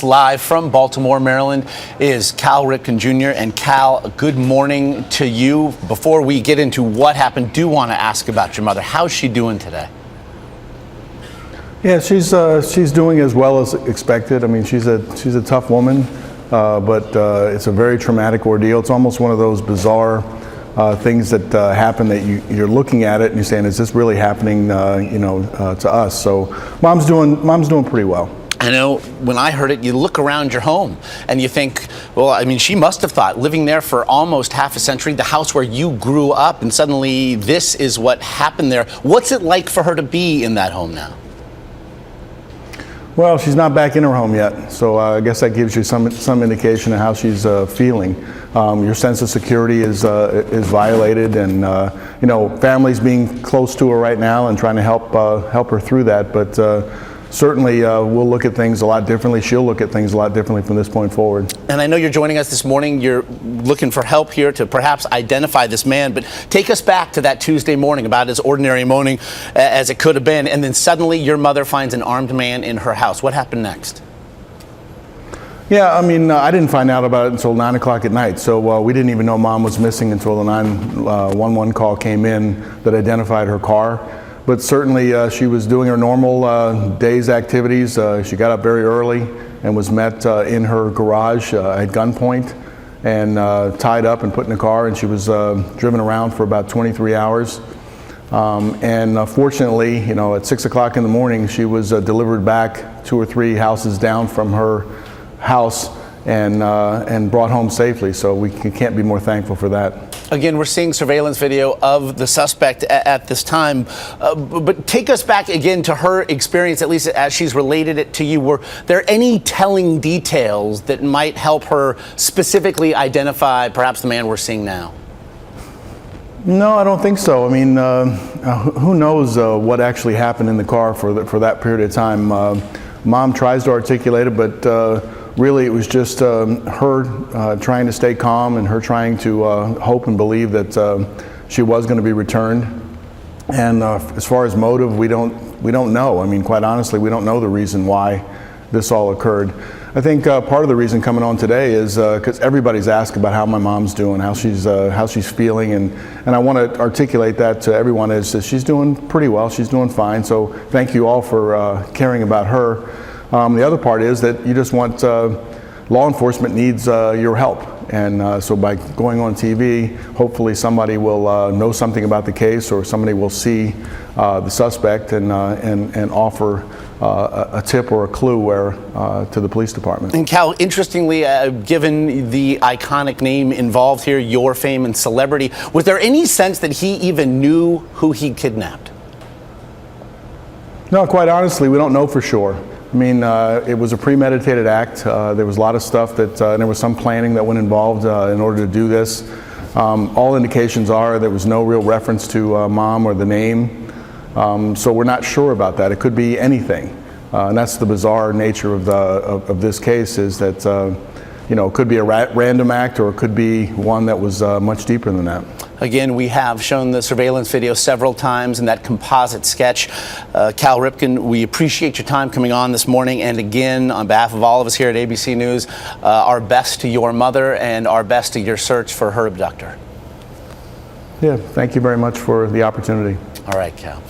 us live from Baltimore, Maryland, is Cal Ripken Jr. And Cal, good morning to you. Before we get into what happened, do want to ask about your mother. How's she doing today? Yeah, she's doing as well as expected. I mean, she's a tough woman, but it's a very traumatic ordeal. It's almost one of those bizarre things that happen that you're looking at it and you're saying, is this really happening, to us? So mom's doing pretty well. I know when I heard it, you look around your home and you think, well, I mean, she must have thought, living there for almost half a century, the house where you grew up, and suddenly this is what happened there. What's it like for her to be in that home now? Well, she's not back in her home yet, so I guess that gives you some indication of how she's feeling. Your sense of security is violated, and family's being close to her right now and trying to help her through that. But certainly, we'll look at things a lot differently. She'll look at things a lot differently from this point forward. And I know you're joining us this morning. You're looking for help here to perhaps identify this man, but take us back to that Tuesday morning, about as ordinary morning as it could have been, and then suddenly your mother finds an armed man in her house. What happened next? Yeah, I mean, I didn't find out about it until 9 o'clock at night, so we didn't even know Mom was missing until the 911 call came in that identified her car. But certainly she was doing her normal day's activities. She got up very early and was met in her garage at gunpoint and tied up and put in a car, and she was driven around for about 23 hours. Fortunately, at 6 o'clock in the morning, she was delivered back 2 or 3 houses down from her house and brought home safely. So we can't be more thankful for that. Again, we're seeing surveillance video of the suspect at this time, but take us back again to her experience, at least as she's related it to you. Were there any telling details that might help her specifically identify perhaps the man we're seeing now? No, I don't think so. I mean, who knows what actually happened in the car for that period of time. Mom tries to articulate it, but really, it was just her trying to stay calm and her trying to hope and believe that she was going to be returned. And as far as motive, we don't know. I mean, quite honestly, we don't know the reason why this all occurred. I think part of the reason coming on today is because everybody's asked about how my mom's doing, how she's feeling, and I want to articulate that to everyone is that she's doing pretty well. She's doing fine. So thank you all for caring about her. The other part is that you just want, law enforcement needs your help. And so by going on TV, hopefully somebody will know something about the case, or somebody will see the suspect and offer a tip or a clue to the police department. And Cal, interestingly, given the iconic name involved here, your fame and celebrity, was there any sense that he even knew who he kidnapped? No, quite honestly, we don't know for sure. I mean, it was a premeditated act. There was a lot of stuff that, there was some planning that went involved in order to do this. All indications are there was no real reference to Mom or the name. So we're not sure about that. It could be anything. And that's the bizarre nature of this case, is that, it could be a random act, or it could be one that was much deeper than that. Again, we have shown the surveillance video several times in that composite sketch. Cal Ripken, we appreciate your time coming on this morning. And again, on behalf of all of us here at ABC News, our best to your mother and our best to your search for her abductor. Yeah, thank you very much for the opportunity. All right, Cal.